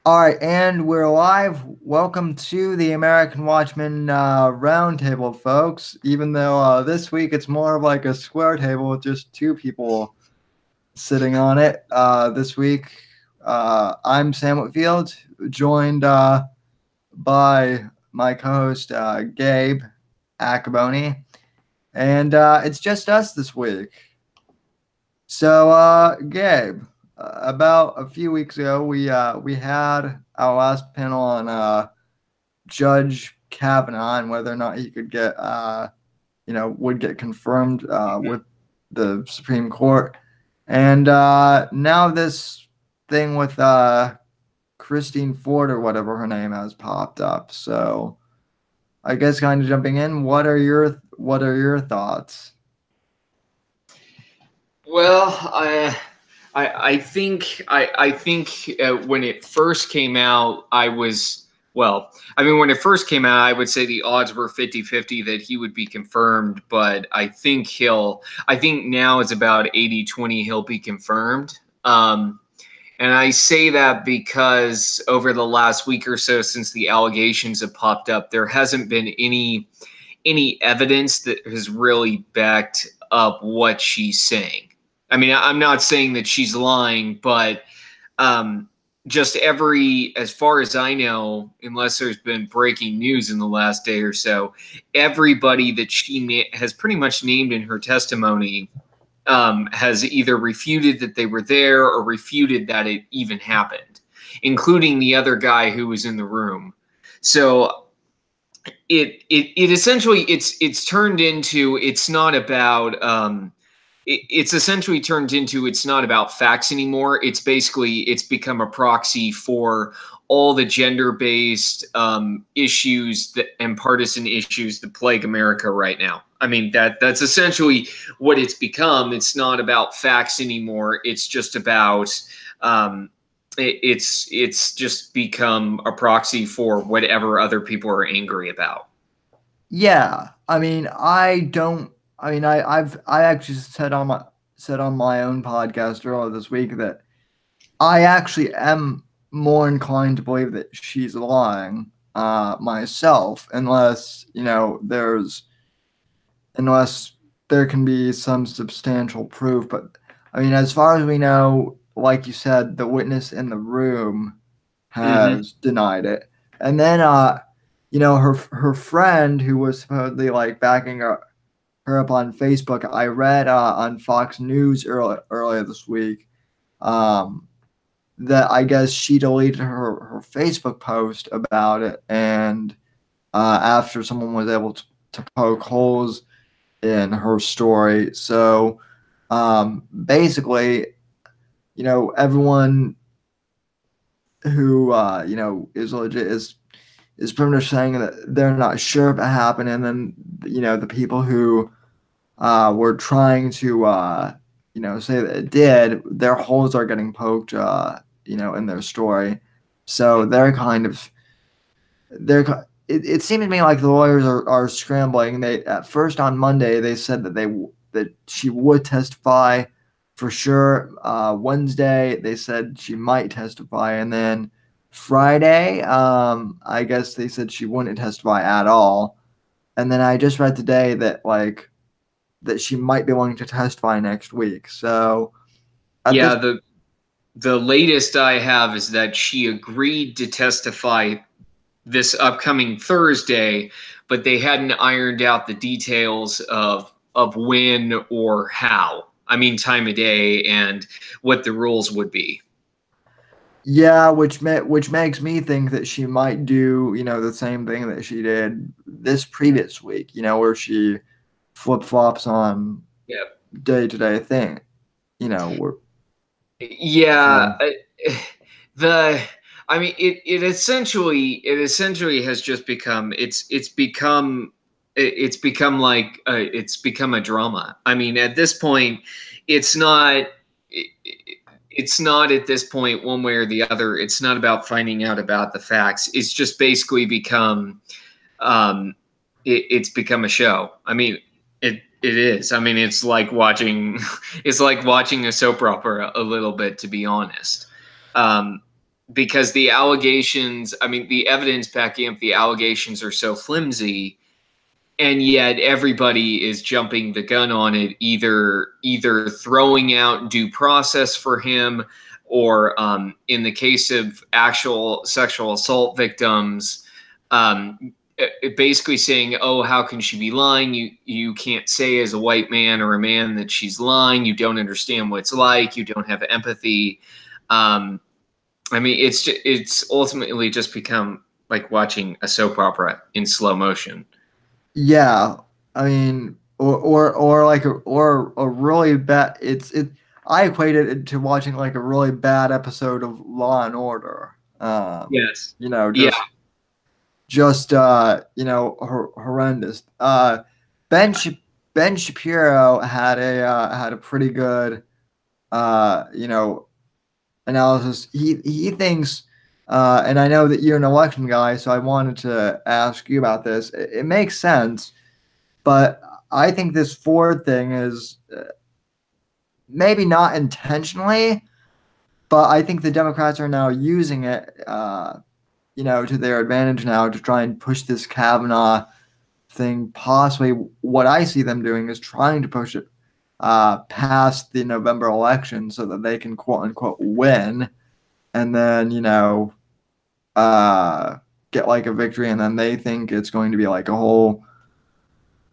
All right, and we're live. Welcome to the American Watchmen Roundtable, folks. Even though this week it's more of like a square table with just two people sitting on it. This week, I'm Sam Whitfield, joined by my co-host Gabe Acaboni, and it's just us this week. So, Gabe, about a few weeks ago, we had our last panel on Judge Kavinaugh and whether or not he could get would get confirmed with the Supreme Court, and now this thing with Christine Ford or whatever her name has popped up. So, I guess kind of jumping in, what are your thoughts? Well, I think when it first came out, when it first came out, I would say the odds were 50-50 that he would be confirmed, but I think now it's about 80-20 he'll be confirmed. And I say that because over the last week or so, since the allegations have popped up, there hasn't been any evidence that has really backed up what she's saying. I mean, I'm not saying that she's lying, but um, just as far as I know, unless there's been breaking news in the last day or so, everybody that has pretty much named in her testimony has either refuted that they were there or refuted that it even happened, including the other guy who was in the room. So it essentially it's turned into it's not about it's essentially turned into it's not about facts anymore. It's become a proxy for all the gender-based issues and partisan issues that plague America right now. I mean that's essentially what it's become. It's not about facts anymore. It's just about it's just become a proxy for whatever other people are angry about. Yeah, I mean, I don't. I mean, I actually said on my own podcast earlier this week that I actually am more inclined to believe that she's lying myself, unless there can be some substantial proof. But I mean, as far as we know, like you said, the witness in the room Mm-hmm. has denied it, and then her friend who was supposedly like backing her up on Facebook. I read on Fox News earlier this week um, that I guess she deleted her Facebook post about it, and after someone was able to poke holes in her story. So basically, everyone who is legit is pretty much saying that they're not sure if it happened, and then the people who were trying to say that it did, their holes are getting poked in their story. So it seemed to me like the lawyers are scrambling. They at first on Monday they said that she would testify for sure. Wednesday they said she might testify, and then Friday, I guess they said she wouldn't testify at all. And then I just read today that she might be willing to testify next week. So at Yeah, this, the latest I have is that she agreed to testify this upcoming Thursday, but they hadn't ironed out the details of when or how. I mean, time of day and what the rules would be. yeah, which makes me think that she might do the same thing that she did this previous week. Where she flip flops on Yeah, day to day thing. Where yeah. so The I mean, it essentially has just become it's become a drama. I mean, at this point, it's not. It's not at this point one way or the other. It's not about finding out about the facts. It's just basically become it's become a show. I mean, it is. I mean, it's like watching it's like watching a soap opera a little bit, to be honest. Um, because the allegations, I mean, the evidence backing up the allegations are so flimsy, and yet everybody is jumping the gun on it, either throwing out due process for him, or in the case of actual sexual assault victims, basically saying, "Oh, how can she be lying? You can't say as a white man or a man that she's lying. You don't understand what it's like. You don't have empathy." Um, I mean, it's ultimately just become like watching a soap opera in slow motion. Yeah, I mean, or like or a really bad. I equated it to watching like a really bad episode of Law and Order. Yes. You know, Yeah. just you know, horrendous. Ben Sh- Ben Shapiro had a pretty good you know, analysis. He thinks, and I know that you're an election guy, so I wanted to ask you about this. It makes sense, but I think this Ford thing is maybe not intentionally, but I think the Democrats are now using it, you know, to their advantage now to try and push this Kavanaugh thing. Possibly, what I see them doing is trying to push it past the November election so that they can quote unquote win, and then you know uh, get like a victory, and then they think it's going to be like a whole.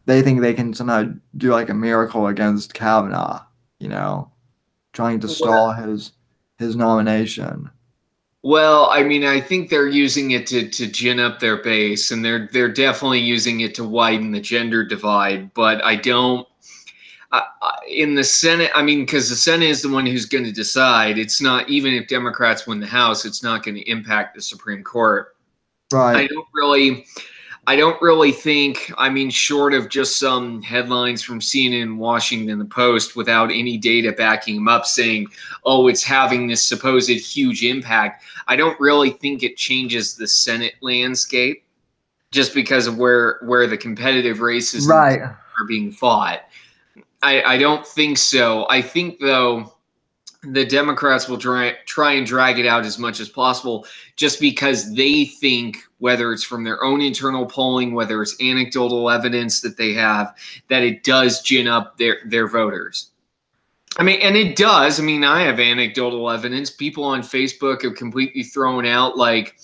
They think they can somehow do like a miracle against Kavanaugh, you know, trying to stall his nomination. Well, I mean, I think they're using it to gin up their base, and they're definitely using it to widen the gender divide. But I don't. In the Senate, I mean, because the Senate is the one who's going to decide. It's not, even if Democrats win the House, it's not going to impact the Supreme Court. I Right. don't really. I don't really think, I mean, short of just some headlines from CNN and Washington Post without any data backing them up saying, oh, it's having this supposed huge impact, I don't really think it changes the Senate landscape just because of where the competitive races in the Right. Senate are being fought. I don't think so. I think, though, the Democrats will try and drag it out as much as possible just because they think, whether it's from their own internal polling, whether it's anecdotal evidence that they have, that it does gin up their voters. I mean, and it does. I mean, I have anecdotal evidence. People on Facebook have completely thrown out like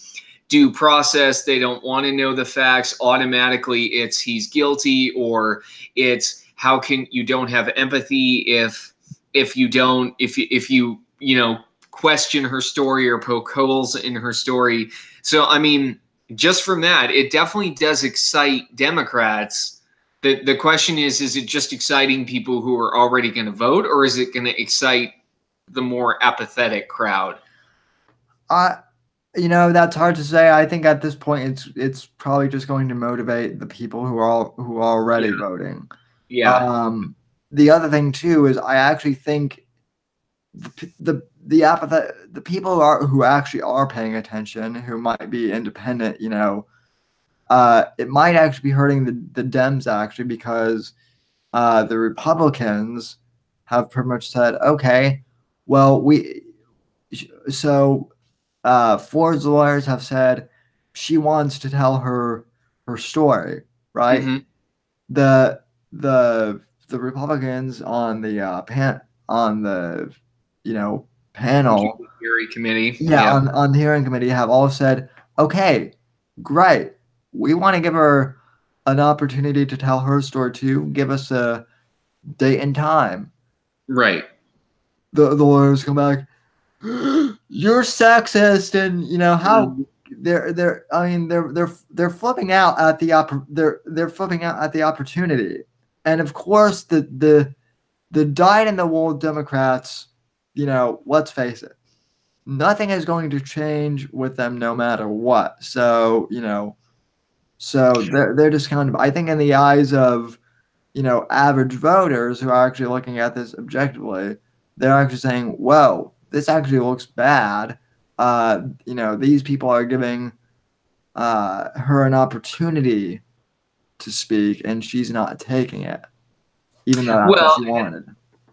due process. They don't want to know the facts. Automatically, it's he's guilty, or it's how can you don't have empathy if you don't if you know question her story or poke holes in her story. So I mean, just from that, it definitely does excite Democrats. The question is it just exciting people who are already going to vote, or is it going to excite the more apathetic crowd? I You know, that's hard to say. I think at this point it's probably just going to motivate the people who are already Yeah, voting. yeah. Um, the other thing too is I actually think the people who actually are paying attention, who might be independent, you know, it might actually be hurting the Dems actually because the Republicans have pretty much said, okay, well so Ford's lawyers have said she wants to tell her story, right? Mm-hmm. The the the Republicans on the on the you know panel, Judiciary committee. yeah, Yeah. on the hearing committee have all said, okay, great, we want to give her an opportunity to tell her story too. Give us a date and time. Right. The lawyers come back, you're sexist, and you know how Mhm. they're I mean they're flipping out at they're flipping out at the opportunity, and of course the dyed in the wool Democrats, you know, let's face it, nothing is going to change with them no matter what. So you know, so they're just kind of, I think, in the eyes of, you know, average voters who are actually looking at this objectively, they're actually saying, whoa, this actually looks bad. You know, these people are giving her an opportunity to speak, and she's not taking it, even though that's what Well, she wanted.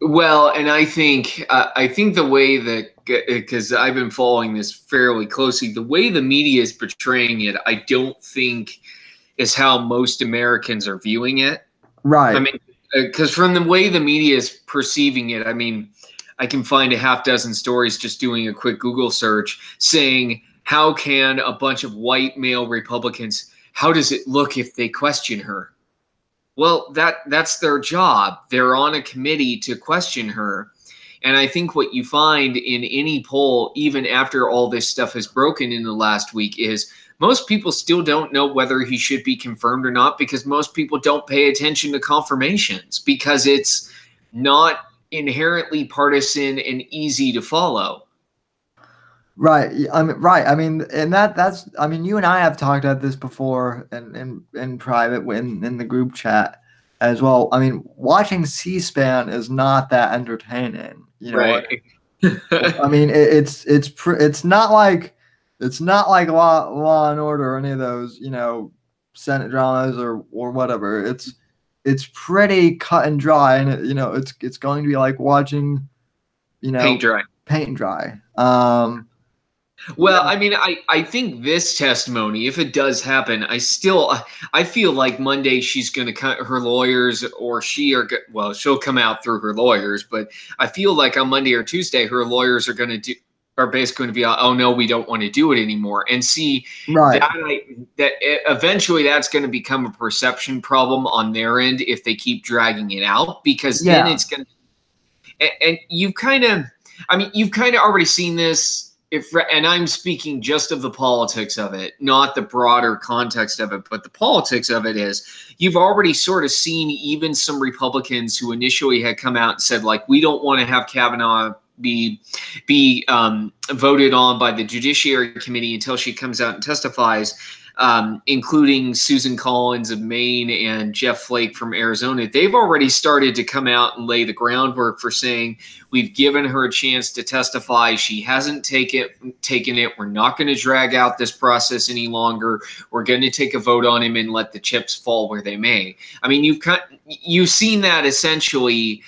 Well, and I think the way that, because I've been following this fairly closely, the way the media is portraying it, I don't think is how most Americans are viewing it. I Right. mean, because from the way the media is perceiving it, I mean, I can find a half dozen stories just doing a quick Google search saying, how can a bunch of white male Republicans, how does it look if they question her? Well, that's their job. They're on a committee to question her. And I think what you find in any poll, even after all this stuff has broken in the last week, is most people still don't know whether he should be confirmed or not because most people don't pay attention to confirmations because it's not inherently partisan and easy to follow. Right. I mean, right. I mean, and that's. I mean, you and I have talked about this before in private in the group chat as well. I mean, watching C-SPAN is not that entertaining. You know what? Right. I mean, it's not like Law and Order or any of those Senate dramas or whatever. It's pretty cut and dry, and it's going to be like watching Paint dry. paint and dry. Well, I mean, I think this testimony, if it does happen, I feel like Monday she's going to cut her lawyers, or well, she'll come out through her lawyers, but I feel like on Monday or Tuesday her lawyers are basically going to be like, oh no, we don't want to do it anymore, and see Right. that eventually that's going to become a perception problem on their end if they keep dragging it out, because then Yeah. it's going to and you've kind of, I mean, you've kind of already seen this. And I'm speaking just of the politics of it, not the broader context of it, but the politics of it is you've already sort of seen even some Republicans who initially had come out and said, like, we don't want to have Kavanaugh be voted on by the Judiciary Committee until she comes out and testifies, including Susan Collins of Maine and Jeff Flake from Arizona. They've already started to come out and lay the groundwork for saying we've given her a chance to testify. She hasn't taken it. We're not going to drag out this process any longer. We're going to take a vote on him and let the chips fall where they may. I mean, you've seen that essentially.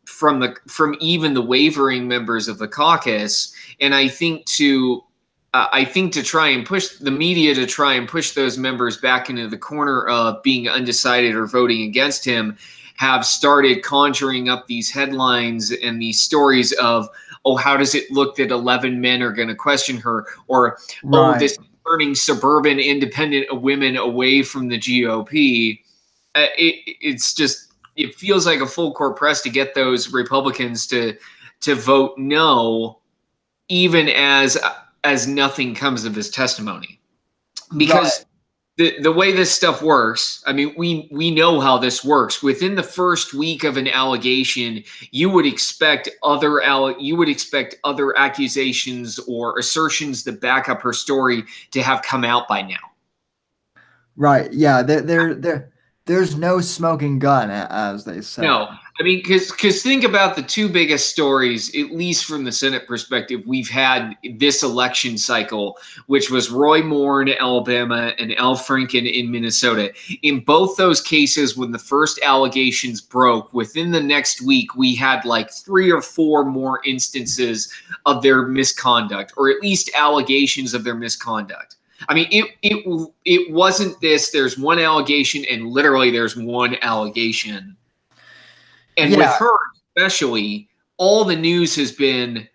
From even the wavering members of the caucus, and I think to try and push the media to try and push those members back into the corner of being undecided or voting against him have started conjuring up these headlines and these stories of, oh, how does it look that 11 men are going to question her, or oh, Right. this is turning suburban independent women away from the GOP. It's just, it feels like a full court press to get those Republicans to vote no, even as nothing comes of his testimony. Right. Because the way this stuff works, I mean, we know how this works. Within the first week of an allegation, you would expect other accusations or assertions that back up her story to have come out by now. Right. Yeah. There's no smoking gun, as they say. No, I mean, because think about the two biggest stories, at least from the Senate perspective, we've had this election cycle, which was Roy Moore in Alabama and Al Franken in Minnesota. In both those cases, when the first allegations broke, within the next week, we had like 3 or 4 more instances of their misconduct, or at least allegations of their misconduct. I mean, it wasn't this. There's one allegation, and literally there's one allegation. And with Yeah. her, especially, all the news has been,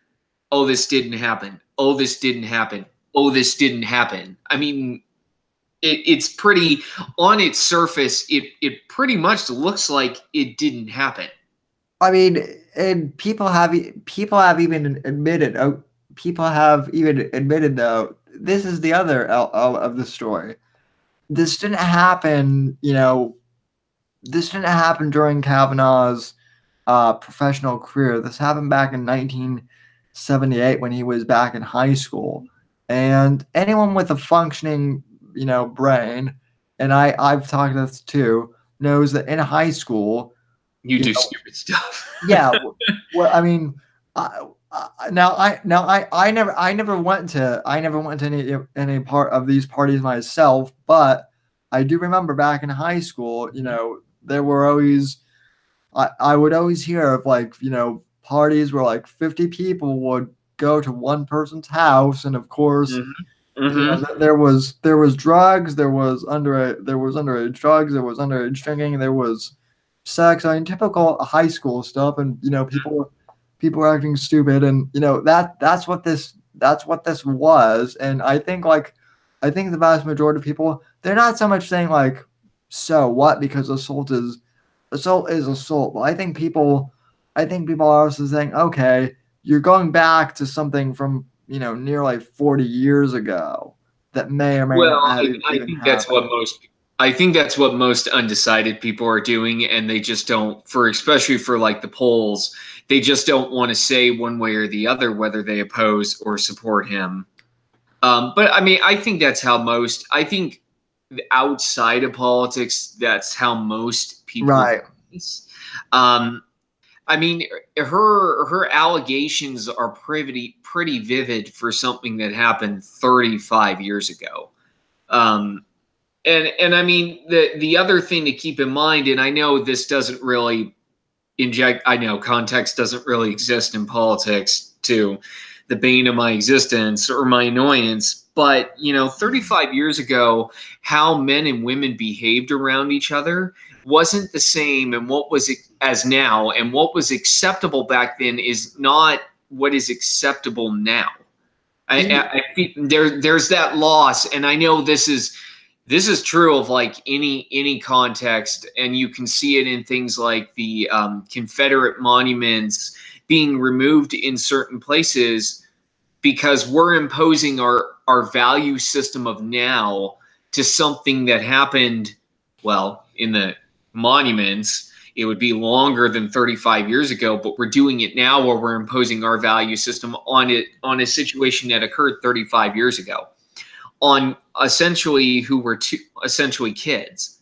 oh, this didn't happen. Oh, this didn't happen. Oh, this didn't happen. I mean, it's pretty, on its surface, it pretty much looks like it didn't happen. I mean, and people have even admitted. People have even admitted though. This is the other of the story. This didn't happen. This didn't happen during Kavanaugh's professional career. This happened back in 1978 when he was back in high school. And anyone with a functioning, brain, and I've talked to this too, knows that in high school, You you do know, stupid stuff. yeah. Well, I mean, I never went to any part of these parties myself, but I do remember back in high school, there were always I would always hear of like, parties where like 50 people would go to one person's house, and of course, Mm-hmm. Mm-hmm. there was drugs, there was underage drugs, there was underage drinking, there was sex. I mean, typical high school stuff, and people are acting stupid, and that's what this was. And I think the vast majority of people, they're not so much saying like, so what, because assault is assault. But I think people are also saying, okay, you're going back to something from nearly 40 years ago that may or may Well, not have I even think that's what happened. most I think that's what most undecided people are doing, and they just don't, for especially for like the polls, they just don't want to say one way or the other whether they oppose or support him. But I mean, I think that's how most. I think outside of politics, that's how most people Right. do this. Um, I mean, her allegations are pretty vivid for something that happened 35 years ago. Um, and I mean, the other thing to keep in mind, and I know this doesn't really inject. I know context doesn't really exist in politics to the bane of my existence or my annoyance. But 35 years ago, how men and women behaved around each other wasn't the same, and what was as now, and what was acceptable back then is not what is acceptable now. I think there's that loss, and I know this is true of like any context, and you can see it in things like the Confederate monuments being removed in certain places because we're imposing our value system of now to something that happened, well, in the monuments it would be longer than 35 years ago, but we're doing it now where we're imposing our value system on a situation that occurred 35 years ago on essentially who were essentially kids,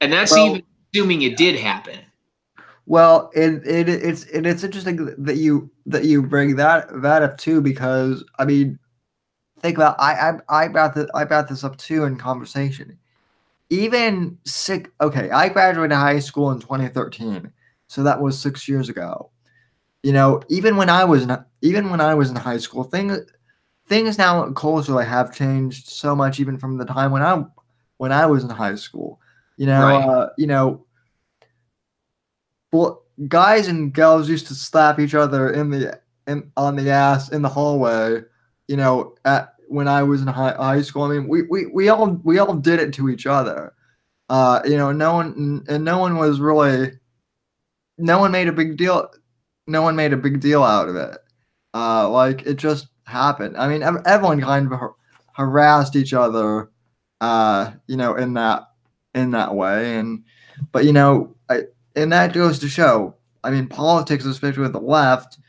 and that's even Well, assuming it did happen. well, it's interesting that you bring that up too, because I mean, think about, I brought this up too in conversation. Even six. Okay, I graduated high school in 2013, so that was 6 years ago. Even when I was in high school, things now culturally have changed so much, even from the time when I was in high school. Right. Well, guys and girls used to slap each other on the ass in the hallway. At when I was in high school. I mean, we all did it to each other. No one was really, no one made a big deal. No one made a big deal out of it. Like, it just happened. I mean, everyone kind of harassed each other, in that way. But and that goes to show. I mean, politics, especially with the left,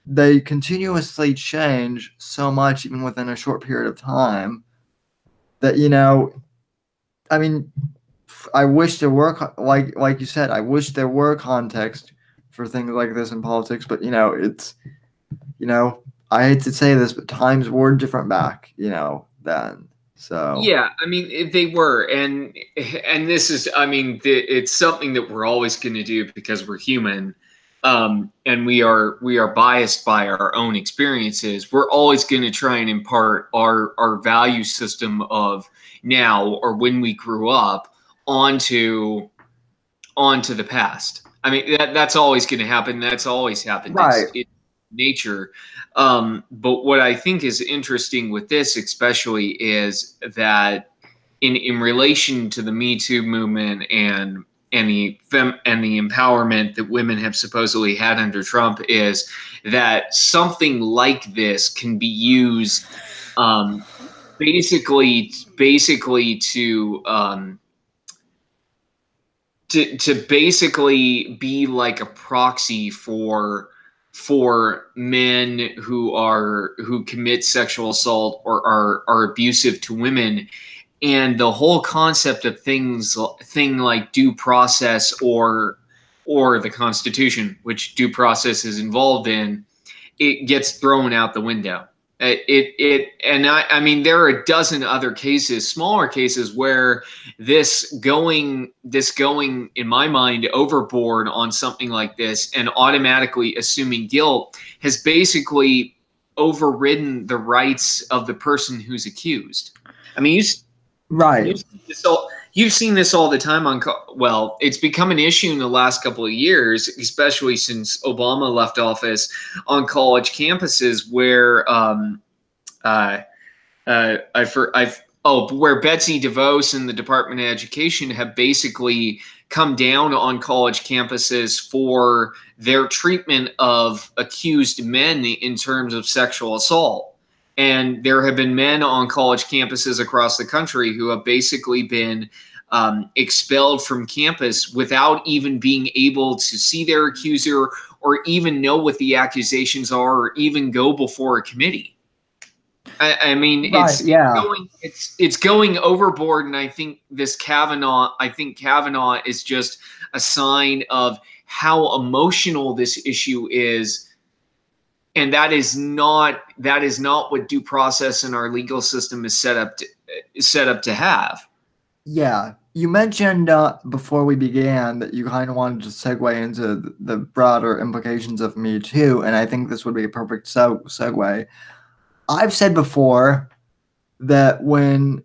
they continuously change so much, even within a short period of time. That I mean, I wish there were, like you said, I wish there were context for things like this in politics. But it's you know I hate to say this, but times were different back then. So Yeah, I mean they were, and this is, I mean, it's something that we're always going to do because we're human, and we are biased by our own experiences. We're always going to try and impart our value system of now or when we grew up onto onto the past. I mean, that's always going to happen. That's always happened. right, It's nature. But what I think is interesting with this, especially, is that in relation to the Me Too movement and the empowerment that women have supposedly had under Trump, is that something like this can be used, basically to basically be like a proxy for men who commit sexual assault or are abusive to women, and the whole concept of thing like due process or the Constitution, which due process is involved in, it gets thrown out the window. I mean, there are a dozen other cases, smaller cases, where this going, in my mind, overboard on something like this and automatically assuming guilt has basically overridden the rights of the person who's accused. I mean, Right. you've seen this all the time on, well, it's become an issue in the last couple of years, especially since Obama left office, on college campuses where where Betsy DeVos and the Department of Education have basically come down on college campuses for their treatment of accused men in terms of sexual assault. And there have been men on college campuses across the country who have basically been expelled from campus without even being able to see their accuser or even know what the accusations are or even go before a committee. I mean, Right. Yeah. it's going overboard, and I think Kavanaugh is just a sign of how emotional this issue is, and that is not what due process in our legal system is set up to have. Yeah. You mentioned before we began that you kind of wanted to segue into the broader implications of Me Too, and I think this would be a perfect segue. I've said before that when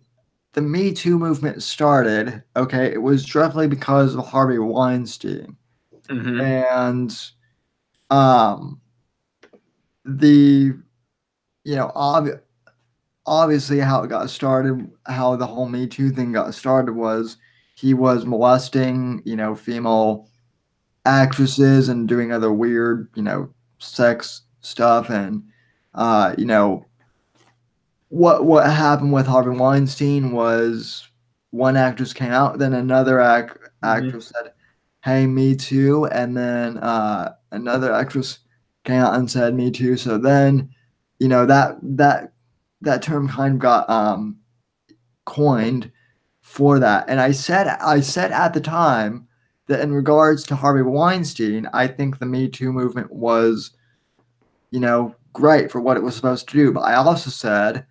the Me Too movement started, okay, it was directly because of Harvey Weinstein. Mm-hmm. And um, the, you know, obviously how it got started, how the whole Me Too thing got started was he was molesting, female actresses and doing other weird, sex stuff. And, you know, what happened with Harvey Weinstein was one actress came out, then another actress said, "Hey, me too," and then another actress came out and said, "Me too." So then, that term kind of got coined for that. And I said at the time that in regards to Harvey Weinstein, I think the Me Too movement was, great for what it was supposed to do. But I also said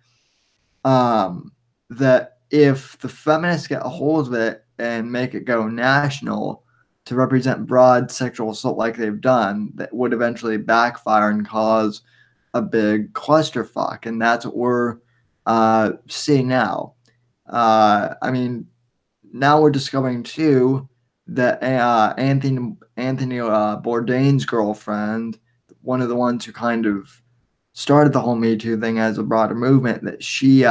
that if the feminists get a hold of it and make it go national to represent broad sexual assault like they've done, that would eventually backfire and cause a big clusterfuck. And that's what we're seeing now. I mean, now we're discovering too that Anthony Bourdain's girlfriend, one of the ones who kind of started the whole Me Too thing as a broader movement, that she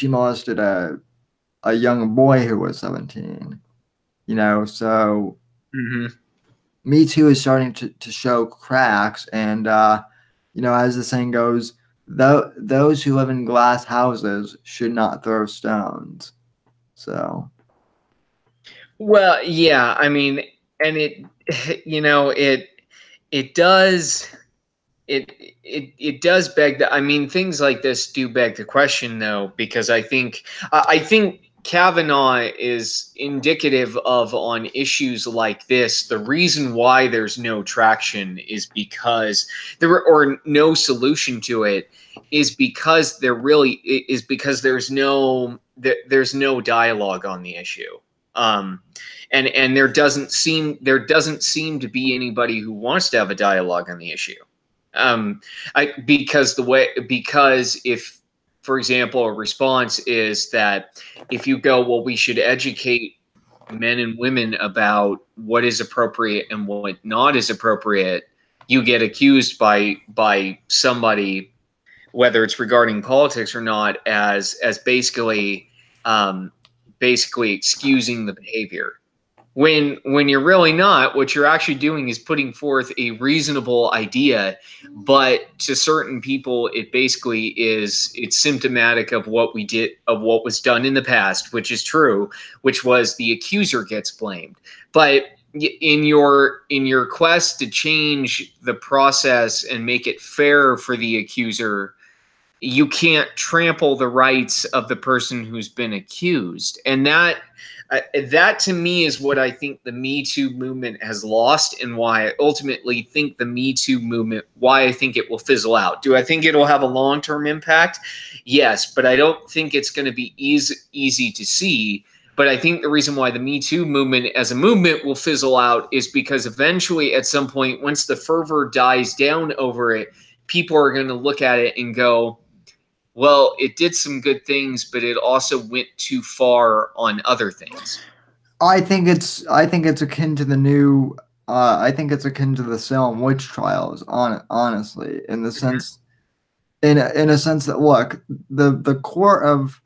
molested a young boy who was 17. So Mm-hmm. Me Too is starting to show cracks, and as the saying goes, those who live in glass houses should not throw stones. So Well, yeah, I mean, and it does it does beg the, I mean, things like this do beg the question, though, because I think Kavanaugh is indicative of, on issues like this, the reason why there's no traction is because or no solution to it is because there's no dialogue on the issue. um and there doesn't seem to be anybody who wants to have a dialogue on the issue. Because if, for example, a response is that if you go, well, we should educate men and women about what is appropriate and what not is appropriate, you get accused by somebody, whether it's regarding politics or not, as basically excusing the behavior, when you're really not. What you're actually doing is putting forth a reasonable idea, but to certain people it's symptomatic of what was done in the past, which is true, which was the accuser gets blamed. But in your quest to change the process and make it fair for the accuser, you can't trample the rights of the person who's been accused. And that to me is what I think the Me Too movement has lost, and why I ultimately think the Me Too movement, why I think it will fizzle out. Do I think it'll have a long-term impact? Yes, but I don't think it's going to be easy to see. But I think the reason why the Me Too movement as a movement will fizzle out is because eventually, at some point, once the fervor dies down over it, people are going to look at it and go, well, it did some good things, but it also went too far on other things. I think it's akin to the new. I think it's akin to the Salem witch trials. Honestly, in the Mm-hmm. sense, in a sense that, look, the court of,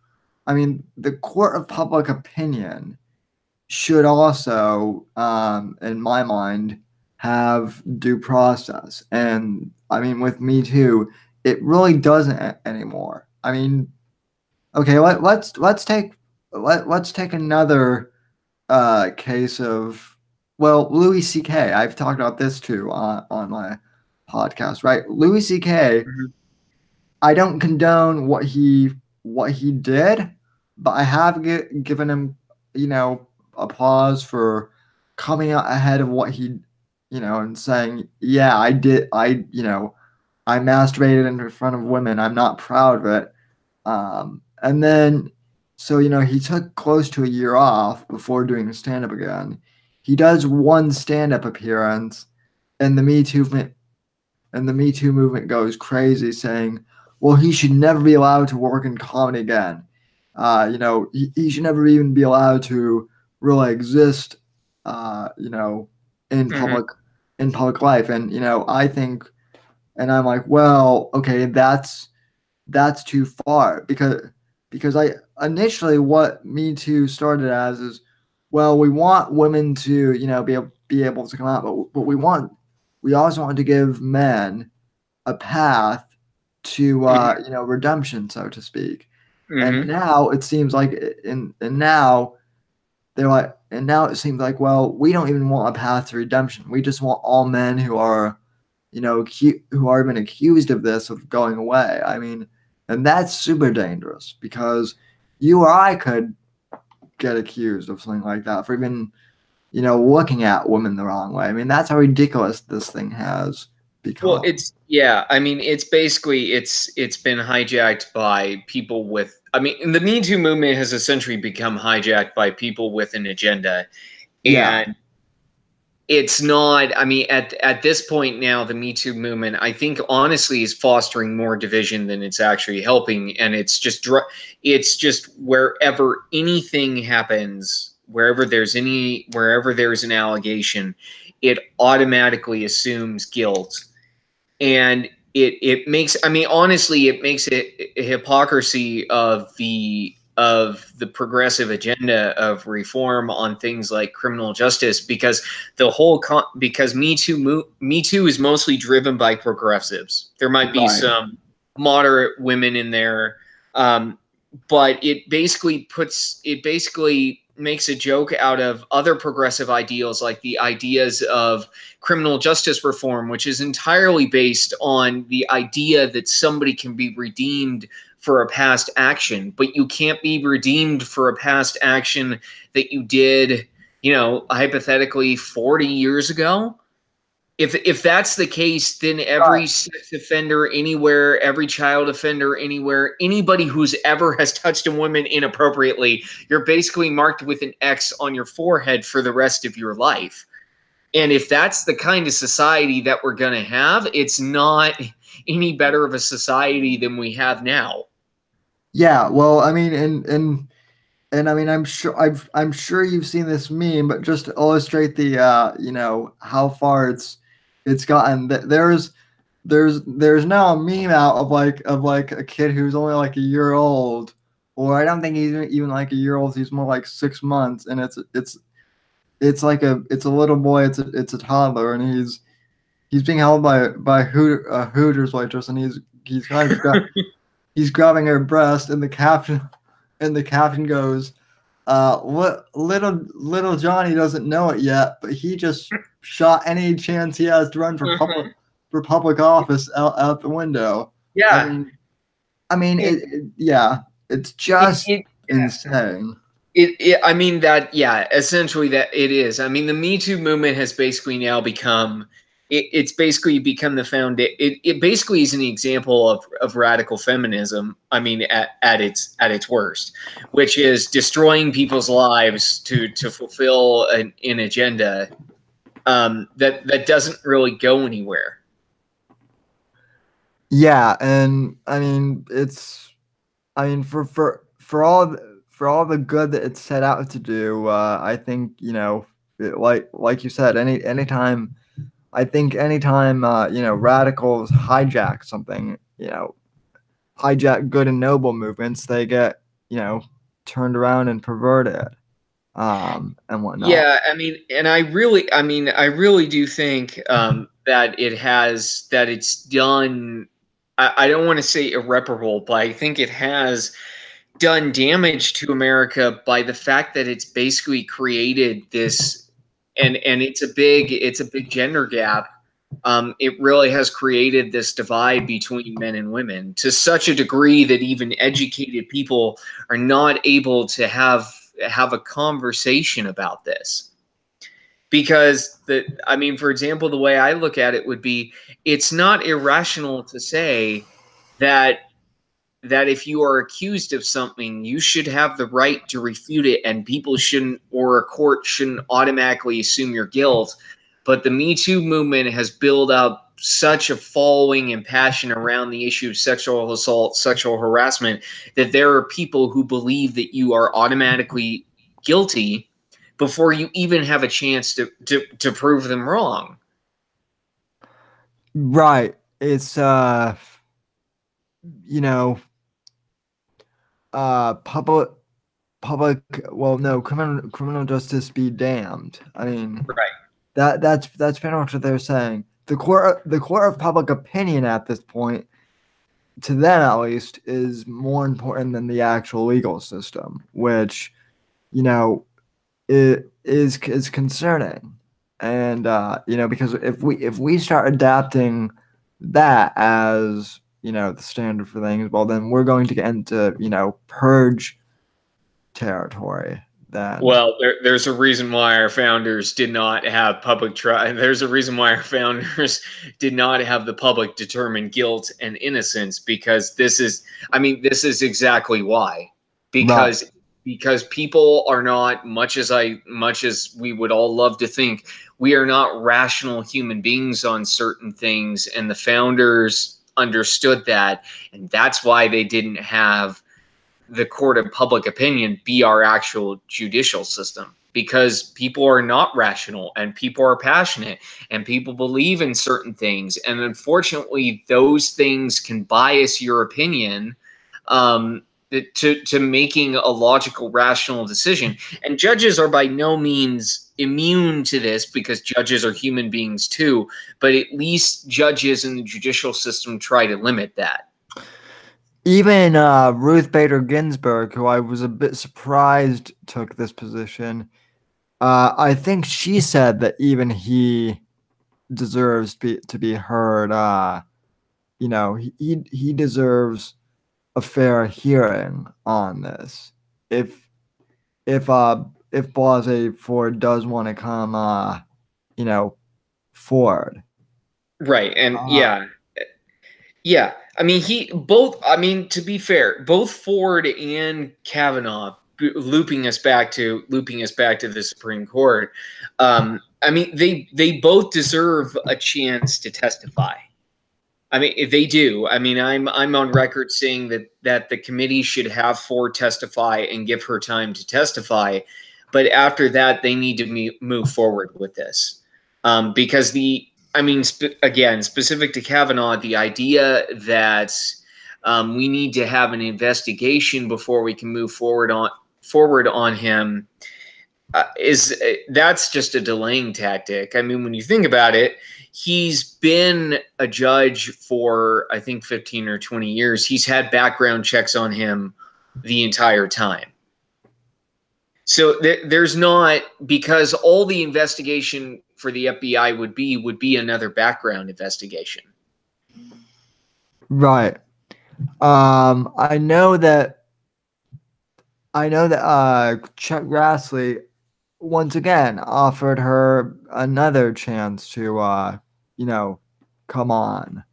I mean, the court of public opinion should also, in my mind, have due process. And I mean, with Me Too, it really doesn't anymore. I mean, okay, let's take another case of, well, Louis C.K. I've talked about this too on my podcast, right? Louis C.K. Mm-hmm. I don't condone what he did, but I have given him, you know, applause for coming out ahead of what he, you know, and saying, yeah, I did, I masturbated in front of women. I'm not proud of it. And then, so, you know, he took close to a year off before doing stand up again. He does one stand up appearance, and the Me Too movement goes crazy, saying, well, he should never be allowed to work in comedy again. You know, he should never even be allowed to really exist, you know, in Mm-hmm. public life. And, you know, I think, and I'm like, well, okay, that's too far, because I initially, what Me Too started as is, well, we want women to, you know, be able to come out, but we also want to give men a path to, Mm-hmm. you know, redemption, so to speak. And Mm-hmm. now it seems like, and now they're like, and now it seems like, well, we don't even want a path to redemption. We just want all men who are, you know, who are been accused of this, of going away. I mean, and that's super dangerous, because you or I could get accused of something like that for even, you know, looking at women the wrong way. I mean, that's how ridiculous this thing has Well, become. it's yeah. I mean, it's basically it's been hijacked by people with. I mean, the Me Too movement has essentially become hijacked by people with an agenda, Yeah, and it's not. I mean, at this point now, the Me Too movement, I think, honestly, is fostering more division than it's actually helping, and it's just wherever anything happens, wherever there's an allegation, it automatically assumes guilt, and it makes, I mean, honestly, it makes it a hypocrisy of the progressive agenda of reform on things like criminal justice, because because Me Too is mostly driven by progressives. There might be right. some moderate women in there, um, but it basically makes a joke out of other progressive ideals, like the ideas of criminal justice reform, which is entirely based on the idea that somebody can be redeemed for a past action, but you can't be redeemed for a past action that you did, you know, hypothetically 40 years ago. If that's the case, then every sex offender anywhere, every child offender anywhere, anybody who's ever has touched a woman inappropriately, you're basically marked with an X on your forehead for the rest of your life. And if that's the kind of society that we're going to have, it's not any better of a society than we have now. Yeah, well, I mean, and I mean, I'm sure you've seen this meme, but just to illustrate the, you know, how far it's gotten. There's now a meme out of like a kid who's only like a year old, or I don't think he's even like a year old. He's more like 6 months, and it's like it's a little boy. It's a toddler, and he's being held by Hooters waitress, and he's kind of he's grabbing her breast, and the caption goes, what little Johnny doesn't know it yet, but he just shot any chance he has to run for public office out the window. I Yeah. mean, I mean, yeah, it's It, just it, insane. I mean that, yeah, essentially that it is. I mean, the Me Too movement has basically now become, it's basically become the it basically is an example of radical feminism. I mean, at its worst, which is destroying people's lives to fulfill an agenda that doesn't really go anywhere. Yeah, and I mean, for all the good that it's set out to do, I think like you said, anytime radicals hijack something, hijack good and noble movements, they get turned around and perverted, and whatnot. Yeah, I mean, and I really do think that it's done. I don't want to say irreparable, but I think it has done damage to America by the fact that it's basically created this, and it's a big gender gap. It really has created this divide between men and women to such a degree that even educated people are not able to have a conversation about this. Because I mean, for example, the way I look at it would be, it's not irrational to say that if you are accused of something, you should have the right to refute it, and people shouldn't, or a court shouldn't automatically assume your guilt. But the Me Too movement has built up such a following and passion around the issue of sexual assault, sexual harassment, that there are people who believe that you are automatically guilty before you even have a chance to prove them wrong. Right. It's you know, public public well no criminal justice be damned. I mean, Right. that's pretty much what they're saying. The court of public opinion at this point, to them at least, is more important than the actual legal system, which you know it is concerning. And because if we start adapting that as the standard for things, well, then we're going to get into purge territory then. Well, there's a reason why our founders did not have public trial. There's a reason why our founders did not have the public determine guilt and innocence, because this is exactly why. Right. Because people are not, much as we would all love to think, we are not rational human beings on certain things, and the founders understood that, and that's why they didn't have the court of public opinion be our actual judicial system, because people are not rational, and people are passionate, and people believe in certain things, and unfortunately those things can bias your opinion um, to making a logical, rational decision. And judges are by no means immune to this, because judges are human beings too, but at least judges in the judicial system try to limit that. Even Ruth Bader Ginsburg, who I was a bit surprised took this position, I think she said that even he deserves to be heard. He deserves a fair hearing on this. If if Blase Ford does want to come, forward. Right. And Uh, yeah. Yeah, I mean, both. I mean, to be fair, both Ford and Kavanaugh, looping us back to the Supreme Court. I mean, they both deserve a chance to testify. I mean, they do. I mean, I'm on record saying that the committee should have Ford testify and give her time to testify, but after that, they need to move forward with this, because I mean, again, specific to Kavanaugh, the idea that we need to have an investigation before we can move forward on him is that's just a delaying tactic. I mean, when you think about it, he's been a judge for, I think, 15 or 20 years. He's had background checks on him the entire time. So there's not, because all the investigation for the FBI would be another background investigation. right. I know that Chuck Grassley once again offered her another chance to you know, come on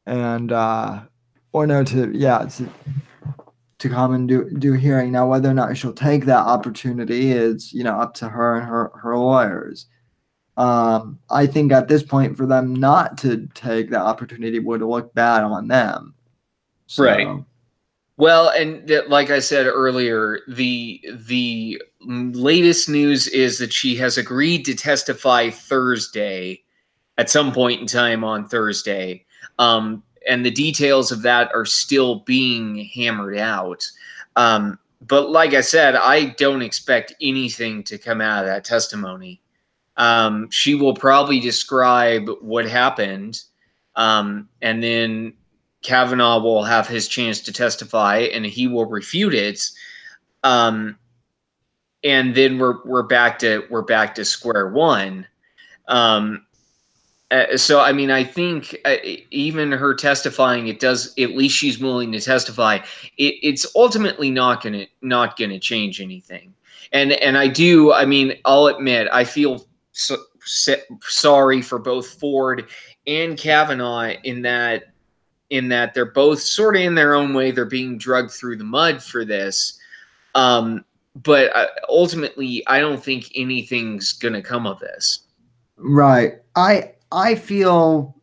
and or no to yeah to come and do hearing. Now whether or not she'll take that opportunity is, you know, up to her and her lawyers. I think at this point for them not to take the opportunity would look bad on them. Right. So Well, and like I said earlier, the latest news is that she has agreed to testify Thursday at some point in time on Thursday. And the details of that are still being hammered out. But like I said, I don't expect anything to come out of that testimony. She will probably describe what happened, and then Kavanaugh will have his chance to testify, and he will refute it. Um, and then we're back to square one. Um, so I mean, I think even her testifying, it does. At least she's willing to testify. It's ultimately not gonna change anything. And I do. I mean, I'll admit, I feel sorry for both Ford and Kavanaugh in that they're both sort of in their own way. They're being dragged through the mud for this. But ultimately, I don't think anything's gonna come of this. right. I feel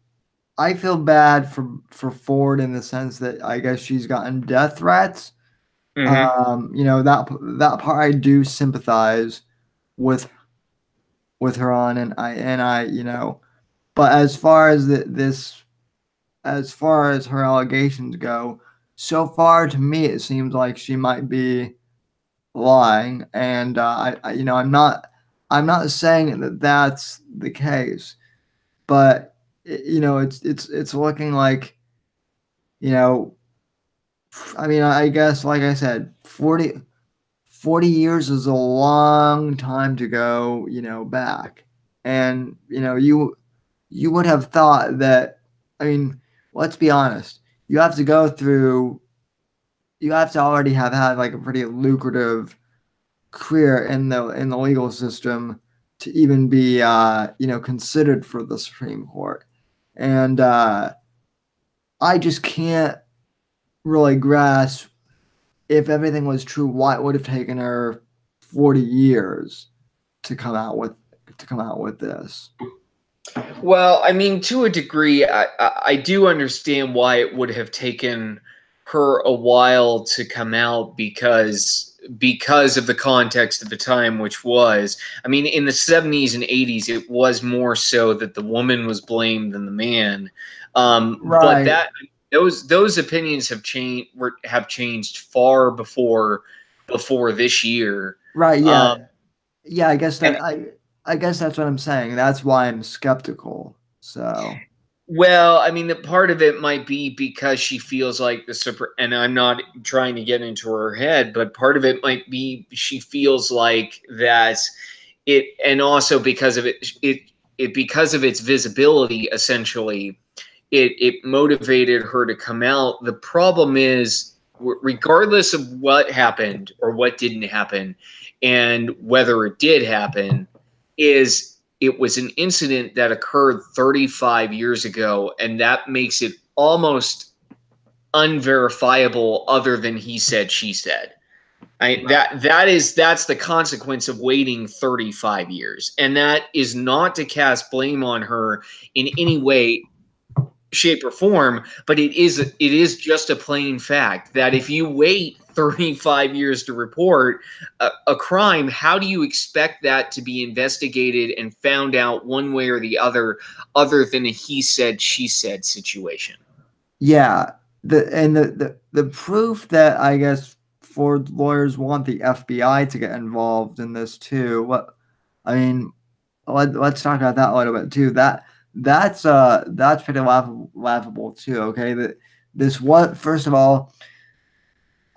bad for Ford in the sense that I guess she's gotten death threats. Mm-hmm. You know, that part I do sympathize with her on, and I you know, but as far as as far as her allegations go, so far to me it seems like she might be lying, and you know, I'm not saying that that's the case, but you know, it's looking like, you know, I mean, I guess like I said, 40 years is a long time to go, you know, back. And, you know, you would have thought that, I mean, let's be honest, you have to go through, you have to already have had like a pretty lucrative career in the legal system to even be, you know, considered for the Supreme Court. And I just can't really grasp if everything was true, why it would have taken her 40 years to come out with this. Well, I mean, to a degree, I do understand why it would have taken her a while to come out because of the context of the time, which was, I mean, in the 70s and 80s, it was more so that the woman was blamed than the man. But Right. that those opinions have changed far before this year. Right. Yeah. Um, Yeah. and I guess that's what I'm saying. That's why I'm skeptical. So Well, I mean, the part of it might be because she feels like and I'm not trying to get into her head, but part of it might be she feels like that and also because of it because of its visibility, essentially, it motivated her to come out. The problem is, regardless of what happened or what didn't happen, and whether it did happen, is it was an incident that occurred 35 years ago, and that makes it almost unverifiable other than he said, she said. That's the consequence of waiting 35 years. And that is not to cast blame on her in any way, shape, or form, but it is just a plain fact that if you wait 35 years to report a crime, how do you expect that to be investigated and found out one way or the other than a he said she said situation? yeah, the proof that I guess Ford lawyers want the FBI to get involved in this too. What I mean, let's talk about that a little bit too. That's pretty laughable too. Okay, that this what first of all,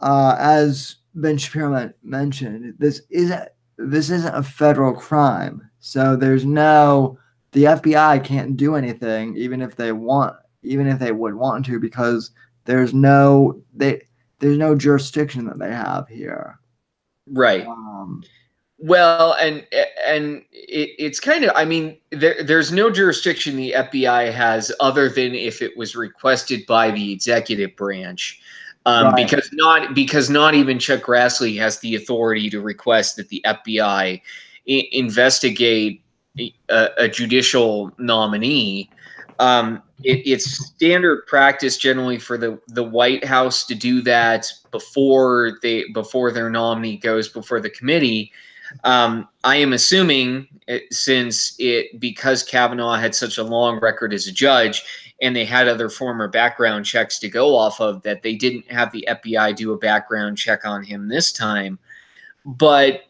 as Ben Shapiro mentioned, this isn't a federal crime, so there's no the FBI can't do anything even if they would want to because there's no there's no jurisdiction that they have here. Right. Well, and it's kind of, I mean, there's no jurisdiction the FBI has other than if it was requested by the executive branch, Right. because not even Chuck Grassley has the authority to request that the FBI investigate a judicial nominee. It's standard practice generally for the White House to do that before their nominee goes before the committee. I am assuming because Kavanaugh had such a long record as a judge and they had other former background checks to go off of, that they didn't have the FBI do a background check on him this time. But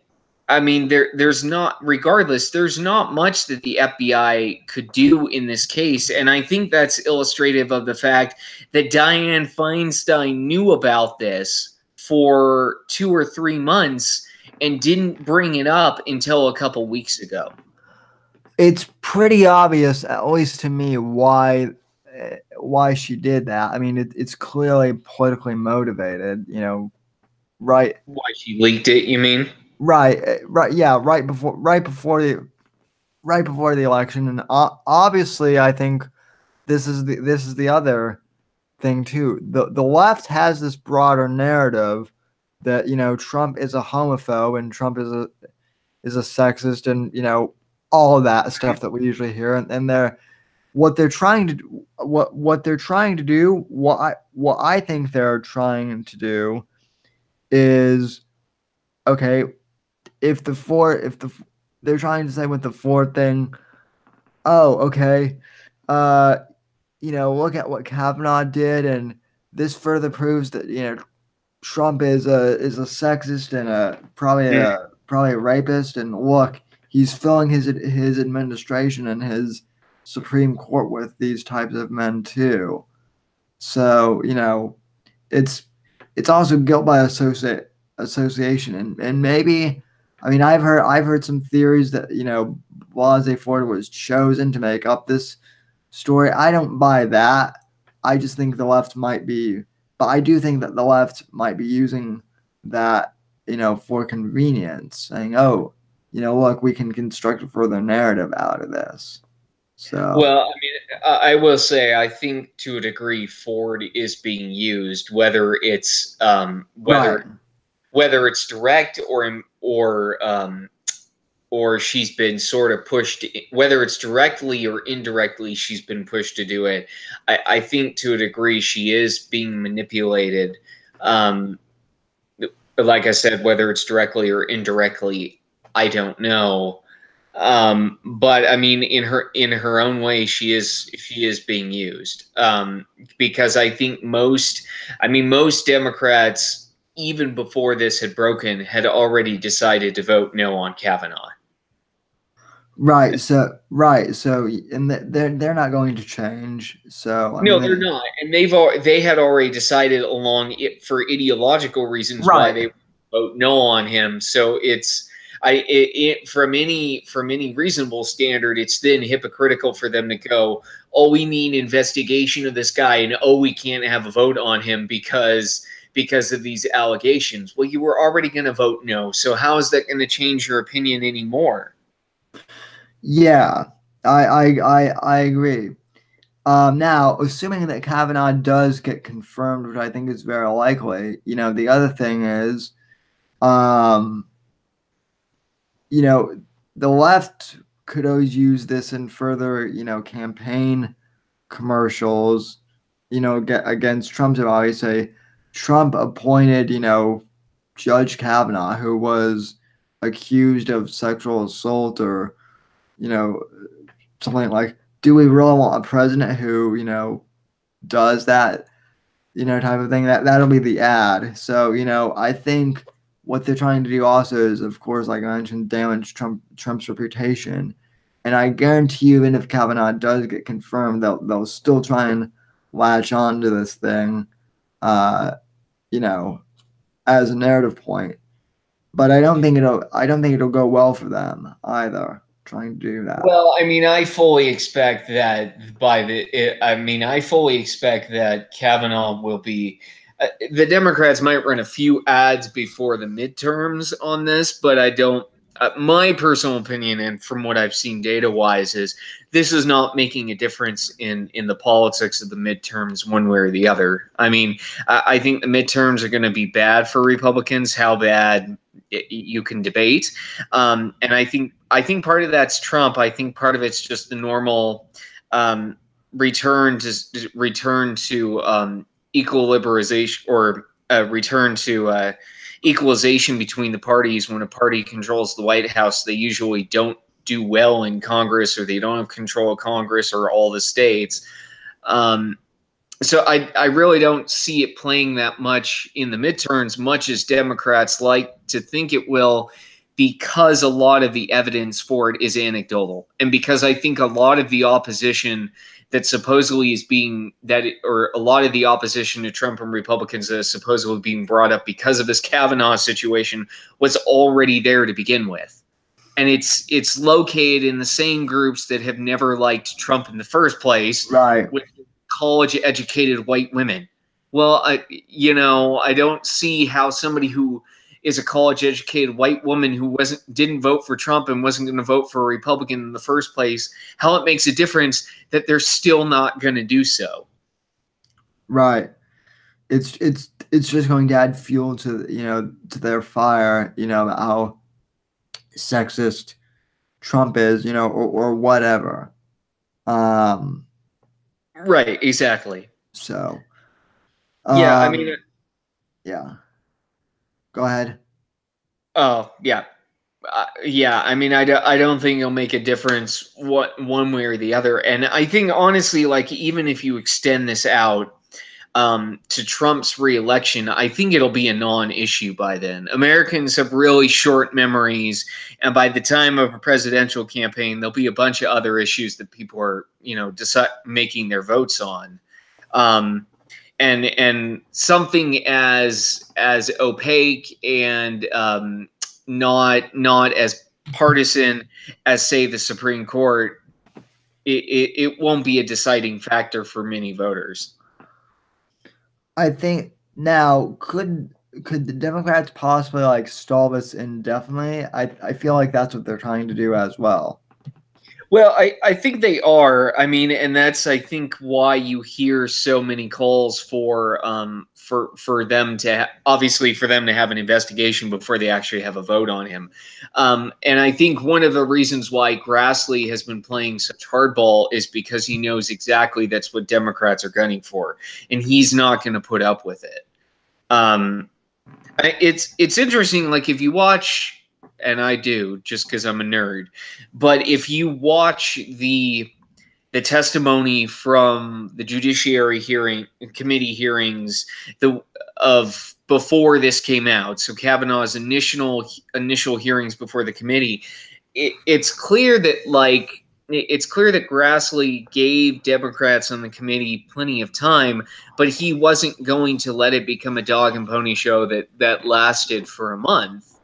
I mean, there's not much that the FBI could do in this case. And I think that's illustrative of the fact that Dianne Feinstein knew about this for 2 or 3 months and didn't bring it up until a couple weeks ago. It's pretty obvious, at least to me, why she did that. I mean, it's clearly politically motivated, right? Why she leaked it, you mean? Right, yeah, right before the election, and obviously, I think this is the other thing too. The left has this broader narrative that Trump is a homophobe and Trump is a sexist, and all of that stuff that we usually hear, and what they're trying to do, what I think they're trying to do is, okay, if they're trying to say with the Ford thing, oh, okay, uh, look at what Kavanaugh did, and this further proves that Trump is a sexist and probably a rapist, and look, he's filling his administration and his Supreme Court with these types of men too. So it's also guilt by association, and maybe, I mean, I've heard some theories that Blasey-Ford was chosen to make up this story. I don't buy that. I just think the left might be, but I do think that the left might be using that for convenience, saying, oh, look, we can construct a further narrative out of this. So, well, I mean, I will say, I think to a degree, Ford is being used, whether it's right. whether it's direct or she's been sort of pushed, whether it's directly or indirectly, she's been pushed to do it. I think to a degree she is being manipulated. Like I said, whether it's directly or indirectly, I don't know. But I mean, in her own way, she is being used, because I think most Democrats, even before this had broken, had already decided to vote no on Kavanaugh. Right. So, and they're not going to change. So, I No, mean, they're not, and they had already decided along it for ideological reasons why they vote no on him. So it's from any reasonable standard, it's then hypocritical for them to go, oh, we need investigation of this guy, and oh, we can't have a vote on him because of these allegations. Well, you were already going to vote no, so how is that going to change your opinion anymore? Yeah, I agree. Now, assuming that Kavanaugh does get confirmed, which I think is very likely, the other thing is, the left could always use this in further, campaign commercials, against Trump. To always say Trump appointed, Judge Kavanaugh, who was accused of sexual assault, or something like, do we really want a president who does that type of thing? That'll be the ad. So I think what they're trying to do also is, of course, like I mentioned, damage Trump's reputation. And I guarantee you, even if Kavanaugh does get confirmed, they'll still try and latch on to this thing, you know, as a narrative point. But I don't think it'll go well for them either. trying to do that. Well, I mean, I fully expect that I fully expect that Kavanaugh will be. The Democrats might run a few ads before the midterms on this, but I don't. My personal opinion, and from what I've seen data wise, is this is not making a difference in the politics of the midterms one way or the other. I mean, I think the midterms are going to be bad for Republicans. How bad you can debate, and I think part of that's Trump. I think part of it's just the normal um, return to equilibrization or return to equalization between the parties. When a party controls the White House, they usually don't do well in Congress, or they don't have control of Congress or all the states. Um, so I really don't see it playing that much in the midterms, much as Democrats like to think it will, because a lot of the evidence for it is anecdotal, and because I think a lot of the opposition that supposedly is being or a lot of the opposition to Trump and Republicans that is supposedly being brought up because of this Kavanaugh situation was already there to begin with. And it's located in the same groups that have never liked Trump in the first place, Right. which college educated white women. Well, I don't see how somebody who is a college educated white woman who didn't vote for Trump and wasn't going to vote for a Republican in the first place, how it makes a difference that they're still not going to do so. Right. It's just going to add fuel to to their fire. How sexist Trump is, or whatever. Um. Right, exactly. So. Yeah, I mean, Yeah. Go ahead. oh, yeah. Yeah, I mean, I don't think it'll make a difference one way or the other. And I think honestly, like even if you extend this out to Trump's reelection, I think it'll be a non-issue by then. Americans have really short memories, and by the time of a presidential campaign, there'll be a bunch of other issues that people are making their votes on. Um, and something as opaque and not as partisan as say the Supreme Court, it won't be a deciding factor for many voters. I think now could the Democrats possibly like stall this indefinitely? I feel like that's what they're trying to do as well. Well, I think they are. I mean, and that's I think why you hear so many calls for them to obviously for them to have an investigation before they actually have a vote on him. And I think one of the reasons why Grassley has been playing such hardball is because he knows exactly that's what Democrats are gunning for, and he's not going to put up with it. Um, it's interesting. Like if you watch, and I do just because I'm a nerd, but if you watch the testimony from the Judiciary Committee hearings of before this came out, so Kavanaugh's initial hearings before the committee, it's clear that Grassley gave Democrats on the committee plenty of time, but he wasn't going to let it become a dog and pony show that lasted for a month.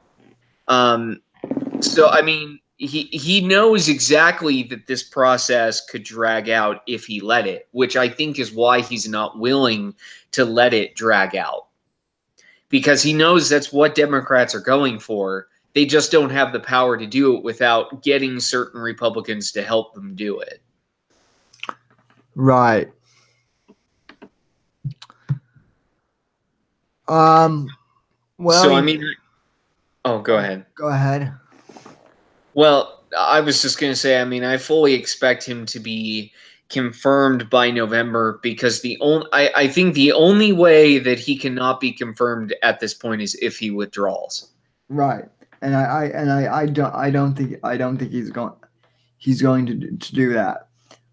So I mean, he knows exactly that this process could drag out if he let it, which I think is why he's not willing to let it drag out, because he knows that's what Democrats are going for. They just don't have the power to do it without getting certain Republicans to help them do it. Right. Well, So I mean, oh, go ahead. Go ahead. Well, I was just going to say, I mean, I fully expect him to be confirmed by November, because I think the only way that he cannot be confirmed at this point is if he withdraws. Right. And I don't think he's going to do that.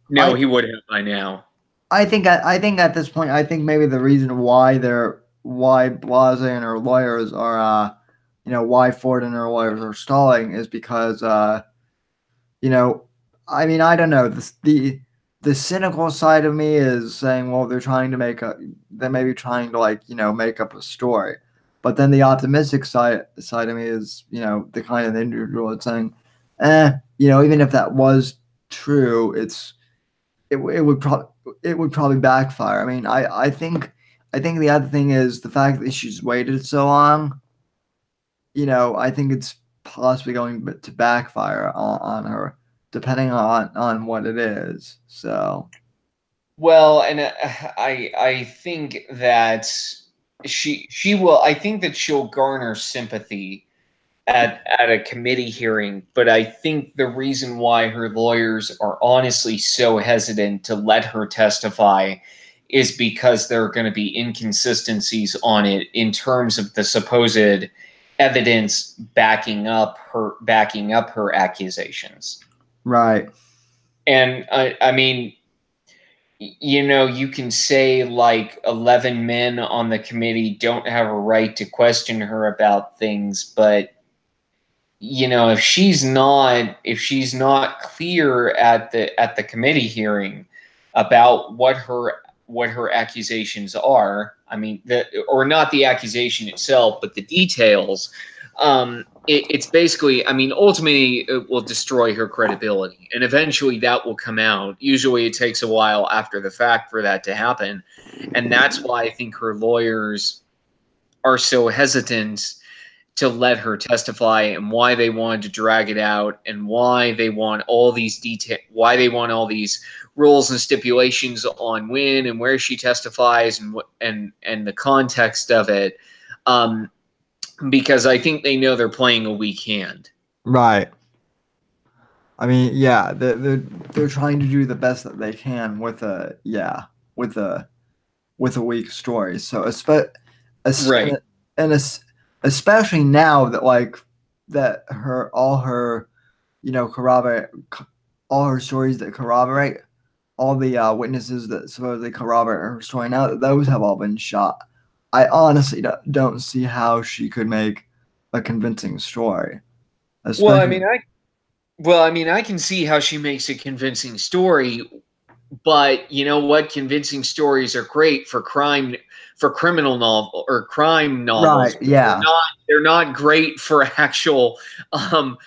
No, he would have by now. I think at this point, I think maybe the reason why Blase and her lawyers are why Ford and her lawyers are stalling is because I mean, I don't know, the cynical side of me is saying, well, they may be trying to make up a story. But then the optimistic side of me is, the kind of individual that's saying, even if that was true, it would probably backfire. I mean, I think the other thing is the fact that she's waited so long. I think it's possibly going to backfire on her, depending on what it is. So, Well, and I think that she will. I think that she'll garner sympathy at a committee hearing, but I think the reason why her lawyers are honestly so hesitant to let her testify is because there are going to be inconsistencies on it in terms of the supposed evidence backing up her accusations. right, And I mean, you can say like 11 men on the committee don't have a right to question her about things, but if she's not clear at the committee hearing about what her accusations are, I mean, or not the accusation itself but the details, it's basically, I mean, ultimately it will destroy her credibility, and eventually that will come out. Usually it takes a while after the fact for that to happen, and that's why I think her lawyers are so hesitant to let her testify, and why they wanted to drag it out, and why they want all these rules and stipulations on when and where she testifies, and the context of it, um, because I think they know they're playing a weak hand. right. I mean, yeah, they're trying to do the best that they can with a with a weak story. So, Right. and especially now that that her corroborate all her stories that corroborate all the witnesses that supposedly corroborate her story now that those have all been shot. I honestly don't see how she could make a convincing story, Well, I especially mean, I can see how she makes a convincing story, but you know what? Convincing stories are great for criminal novel or crime right. novels, but they're Yeah. not they're not great for actual um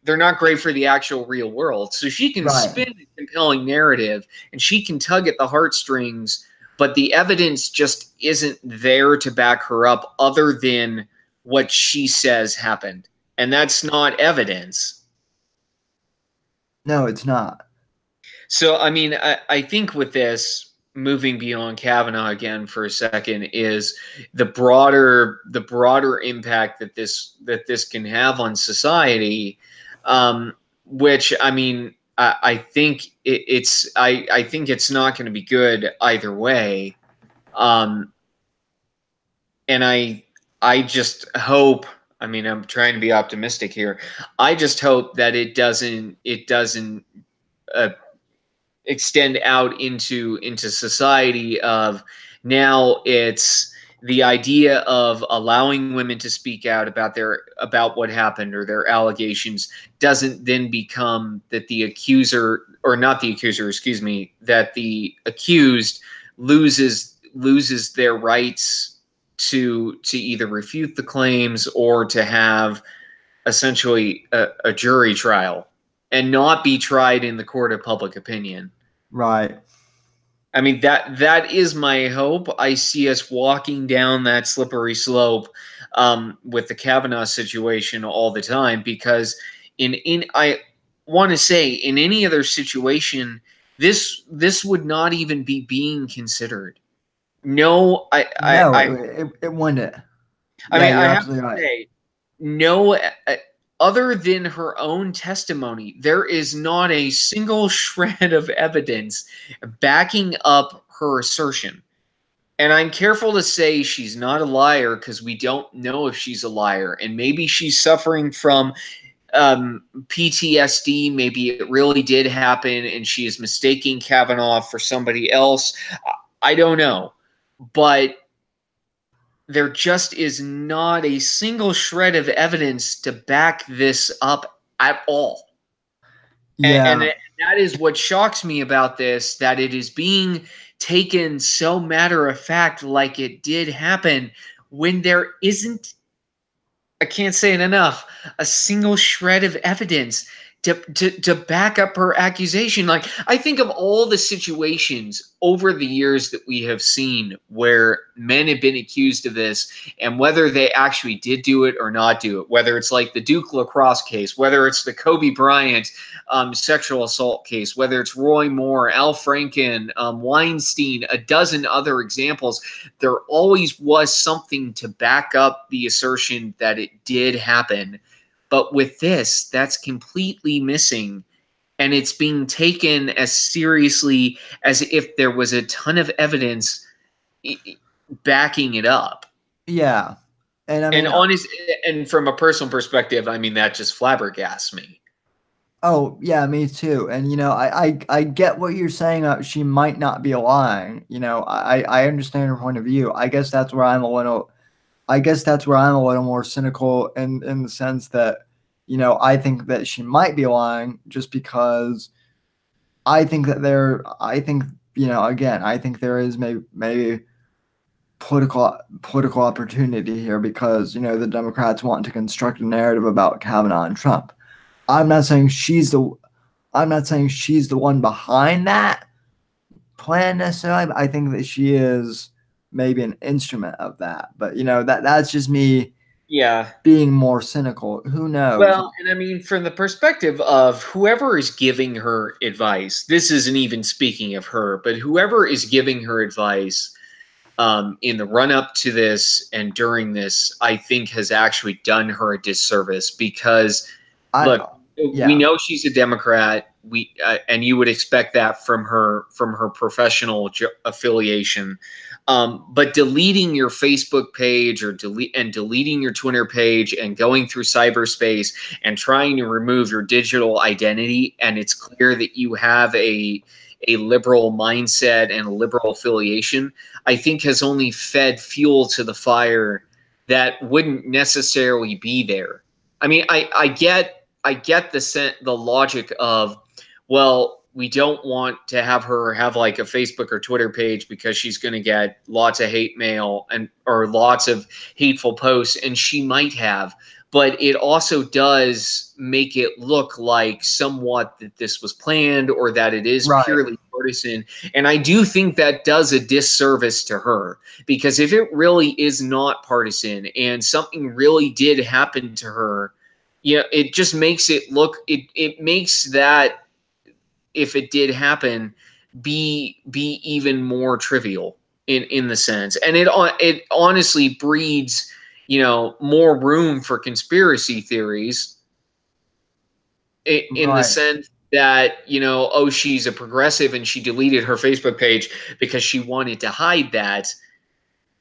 they're not great for the actual real world. So she can Right. spin a compelling narrative and she can tug at the heartstrings, but the evidence just isn't there to back her up other than what she says happened. And that's not evidence. No, it's not. So, I mean, I think with this, moving beyond Kavanaugh again for a second, is the broader impact that this can have on society, which I mean, I think I think it's not going to be good either way, um, and I just hope. I mean, I'm trying to be optimistic here. I just hope that it doesn't uh, extend out into society of now it's the idea of allowing women to speak out about what happened or their allegations doesn't then become that the accuser, or not the accuser, excuse me, that the accused loses their rights to either refute the claims or to have essentially a jury trial and not be tried in the court of public opinion. Right. I mean, that is my hope. I see us walking down that slippery slope with the Kavanaugh situation all the time, because in I want to say in any other situation this would not even be being considered. No, No, it wouldn't. I Yeah, mean, you're I have absolutely to right. say, no, other than her own testimony, there is not a single shred of evidence backing up her assertion. And I'm careful to say she's not a liar because we don't know if she's a liar. And maybe she's suffering from PTSD. Maybe it really did happen and she is mistaking Kavanaugh for somebody else. I don't know. But there just is not a single shred of evidence to back this up at all. And Yeah. that is what shocks me about this, that it is being taken so matter of fact, like it did happen, when there isn't I can't say it enough. A single shred of evidence to back up her accusation. Like, I think of all the situations over the years that we have seen where men have been accused of this, and whether they actually did do it or not do it, whether it's like the Duke lacrosse case, whether it's the Kobe Bryant sexual assault case, whether it's Roy Moore, Al Franken, Weinstein, a dozen other examples, there always was something to back up the assertion that it did happen. But with this, that's completely missing. And it's being taken as seriously as if there was a ton of evidence backing it up. Yeah. And I And mean, honest, and from a personal perspective, I mean that just flabbergasts me. oh yeah, me too. And I get what you're saying. She might not be lying. I understand her point of view. I guess that's where I'm a little. I guess that's where I'm a little more cynical in the sense that, I think that she might be lying just because I think that I think, again, I think there is maybe political opportunity here because, the Democrats want to construct a narrative about Kavanaugh and Trump. I'm not saying she's the I'm not saying she's the one behind that plan necessarily, but I think that she is maybe an instrument of that. But that's just me Yeah. being more cynical. Who knows? Well, and I mean, from the perspective of whoever is giving her advice, this isn't even speaking of her, but whoever is giving her advice in the run up to this and during this, I think has actually done her a disservice because, I look, we Yeah, know she's a Democrat. And you would expect that from her professional affiliation. But deleting your Facebook page or deleting your Twitter page and going through cyberspace and trying to remove your digital identity, and it's clear that you have a liberal mindset and a liberal affiliation, I think has only fed fuel to the fire that wouldn't necessarily be there. I mean, I get the logic of, well, we don't want to have her have like a Facebook or Twitter page because she's going to get lots of hate mail and or lots of hateful posts, and she might have. But it also does make it look like somewhat that this was planned or that it is right. purely partisan. And I do think that does a disservice to her because if it really is not partisan and something really did happen to her, it just makes it look it makes that, if it did happen, be even more trivial in the sense, and it honestly breeds more room for conspiracy theories in the Right. sense that oh, she's a progressive and she deleted her Facebook page because she wanted to hide that.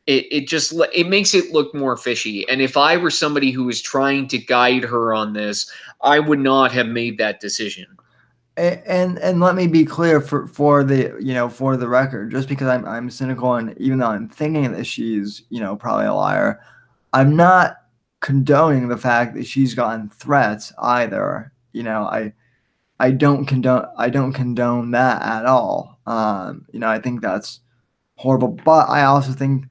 It makes it look more fishy, and if I were somebody who was trying to guide her on this, I would not have made that decision. And let me be clear for the for the record, just because I'm cynical and even though I'm thinking that she's probably a liar, I'm not condoning the fact that she's gotten threats either. I don't condone that at all. I think that's horrible. But I also think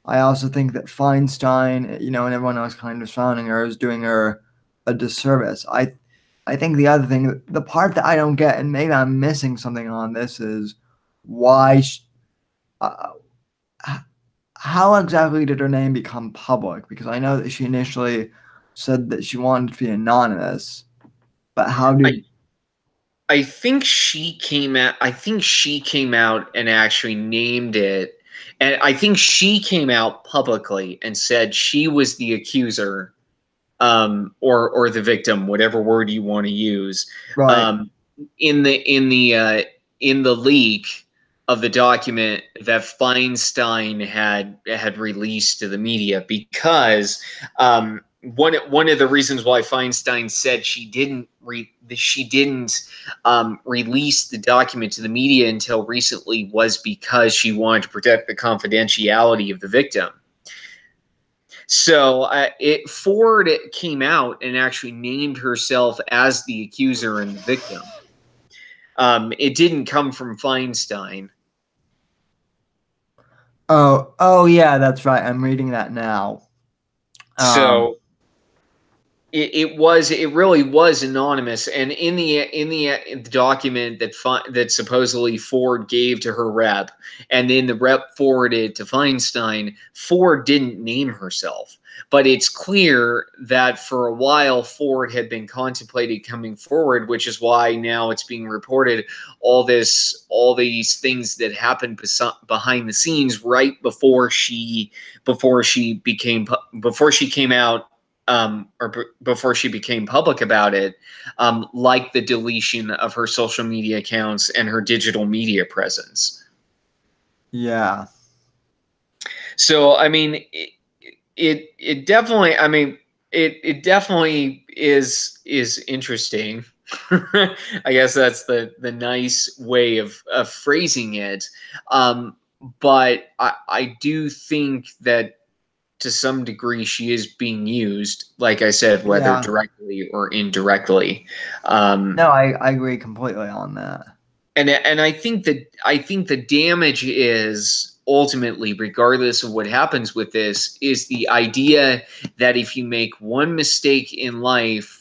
that Feinstein, and everyone else kind of surrounding her is doing her a disservice. I think the other thing, the part that I don't get, and maybe I'm missing something on this, is why, uh, how exactly did her name become public? Because I know that she initially said that she wanted to be anonymous, but how I did? I think she came out and actually named it. And I think she came out publicly and said she was the accuser, or the victim, whatever word you want to use, Right, um, in the leak of the document that Feinstein had released to the media, because one of the reasons why Feinstein said she didn't release the document to the media until recently was because she wanted to protect the confidentiality of the victim. So Ford came out and actually named herself as the accuser and the victim. It didn't come from Feinstein. oh yeah, that's right, I'm reading that now. um So it really was anonymous, and in the document that supposedly Ford gave to her rep, and then the rep forwarded to Feinstein, Ford didn't name herself, but it's clear that for a while Ford had been contemplating coming forward, which is why now it's being reported all these things that happened behind the scenes right before she came out, before she became public about it, like the deletion of her social media accounts and her digital media presence. Yeah. So, I mean, it definitely, I mean, it definitely is interesting. I guess that's the nice way of phrasing it. But I do think that to some degree she is being used, like I said, whether Yeah. directly or indirectly. Um, No, I agree completely on that. and I think the damage is ultimately, regardless of what happens with this, is the idea that if you make one mistake in life,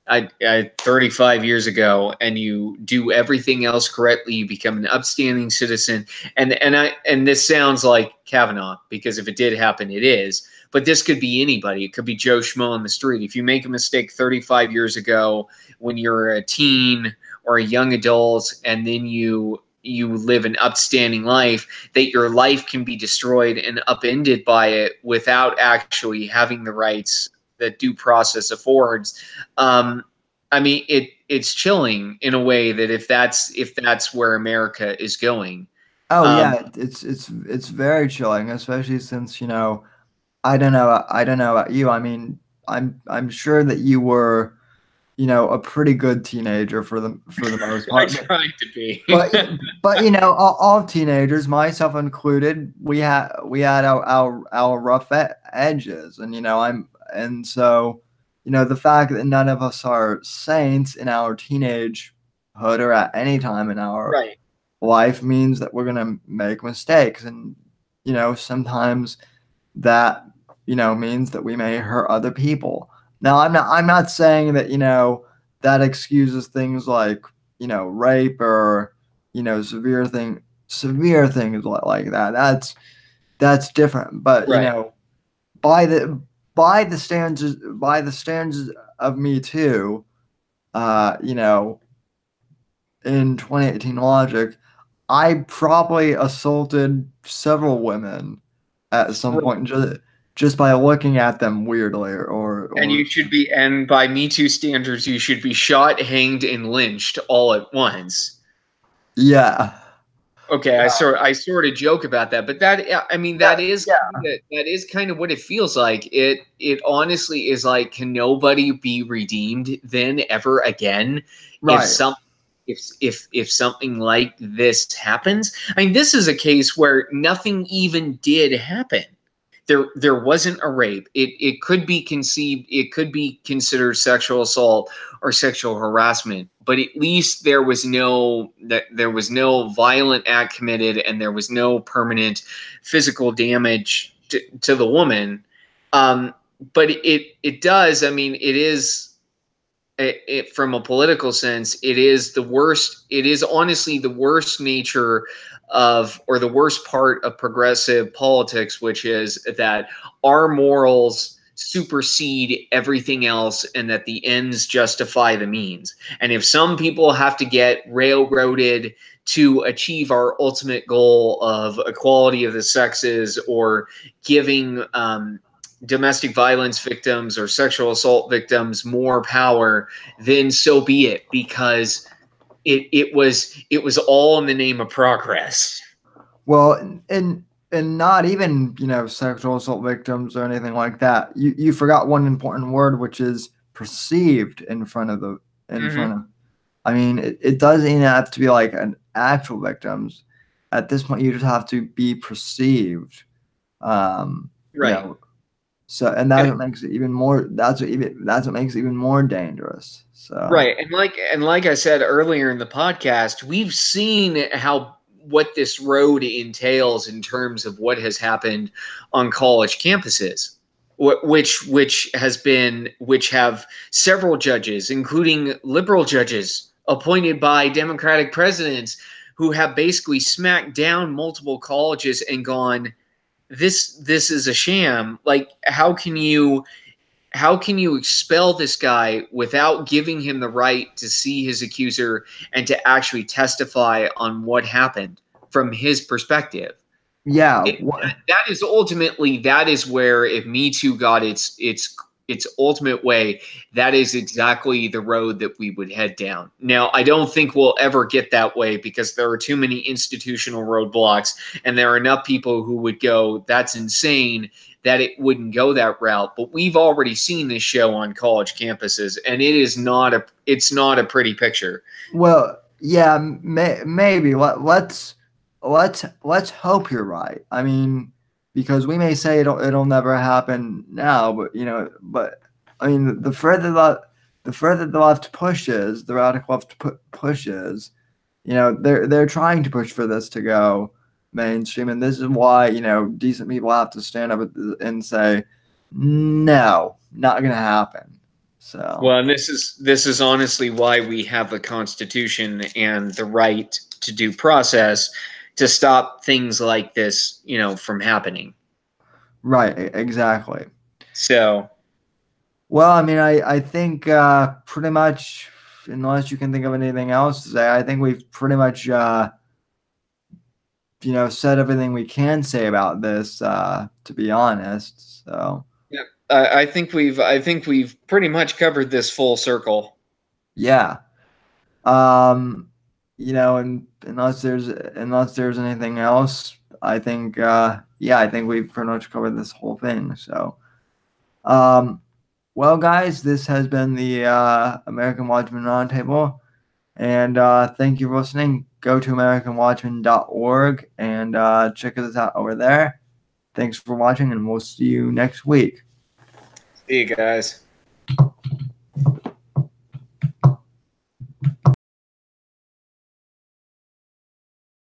35 years ago, and you do everything else correctly, you become an upstanding citizen. And this sounds like Kavanaugh, because if it did happen, it is. But this could be anybody. It could be Joe Schmo on the street. If you make a mistake 35 years ago when you're a teen or a young adult, and then you live an upstanding life, that your life can be destroyed and upended by it without actually having the rights that due process affords. I mean, it's chilling in a way that if that's where America is going. Oh Um, yeah, it's very chilling, especially since, I don't know about you. I mean, I'm sure that you were, a pretty good teenager for the most I part. tried to be. But but all teenagers, myself included, we had our rough edges, and so the fact that none of us are saints in our teenagehood or at any time in our Right. life means that we're gonna make mistakes, and sometimes that means that we may hurt other people. Now, I'm not saying that that excuses things like rape or severe things like that. That's different. But Right. by the by the standards of Me Too, uh, you know, in 2018 logic, I probably assaulted several women at some Right. point just by looking at them weirdly And or you should be, and by Me Too standards, you should be shot, hanged, and lynched all at once. yeah. Okay, I sort of joke about that, but that, yeah, I mean, That, yeah, that is kind of what it feels like. It honestly is like, can nobody be redeemed then ever again if right. some if something like this happens? I mean, this is a case where nothing even did happen. There wasn't a rape. It could be conceived. It could be considered sexual assault or sexual harassment, but at least there was no violent act committed, and there was no permanent physical damage to the woman. Um, but it does. I mean, it is from a political sense, it is the worst. It is honestly the worst nature of, or the worst part of progressive politics, which is that our morals supersede everything else, and that the ends justify the means. And if some people have to get railroaded to achieve our ultimate goal of equality of the sexes, or giving domestic violence victims or sexual assault victims more power, then so be it, because it was all in the name of progress. Well, and not even sexual assault victims or anything like that. You forgot one important word, which is perceived in Mm-hmm. front of. I mean, it doesn't even have to be like an actual victims. At this point, you just have to be perceived. Um, you Right. know, So, and that's And what makes it even more. That's what makes it even more dangerous. So, right. And like I said earlier in the podcast, we've seen how what this road entails in terms of what has happened on college campuses. which have several judges, including liberal judges appointed by Democratic presidents, who have basically smacked down multiple colleges and gone, this is a sham. Like, how can you expel this guy without giving him the right to see his accuser and to actually testify on what happened from his perspective? Yeah. it, that is where, if Me Too got its ultimate way, that is exactly the road that we would head down. Now, I don't think we'll ever get that way because there are too many institutional roadblocks, and there are enough people who would go, "That's insane," that it wouldn't go that route. But we've already seen this show on college campuses, and it's not a pretty picture. Well, yeah, maybe let's hope you're right. I mean, because we may say it'll never happen now, but but I mean, the further the left pushes, the radical left pushes, they're trying to push for this to go mainstream, and this is why decent people have to stand up and say, no, not gonna happen. So. Well, and this is honestly why we have the Constitution and the right to due process to stop things like this, from happening. Right, exactly. So, Well, I mean, I think pretty much, unless you can think of anything else to say, I think we've pretty much said everything we can say about this. To be honest, so yeah, I think we've pretty much covered this full circle. yeah. And unless there's anything else, I think yeah, I think we've pretty much covered this whole thing. So, um, well, guys, this has been the American Watchman Roundtable. And thank you for listening. Go to AmericanWatchman.org and check us out over there. Thanks for watching, and we'll see you next week. See you guys.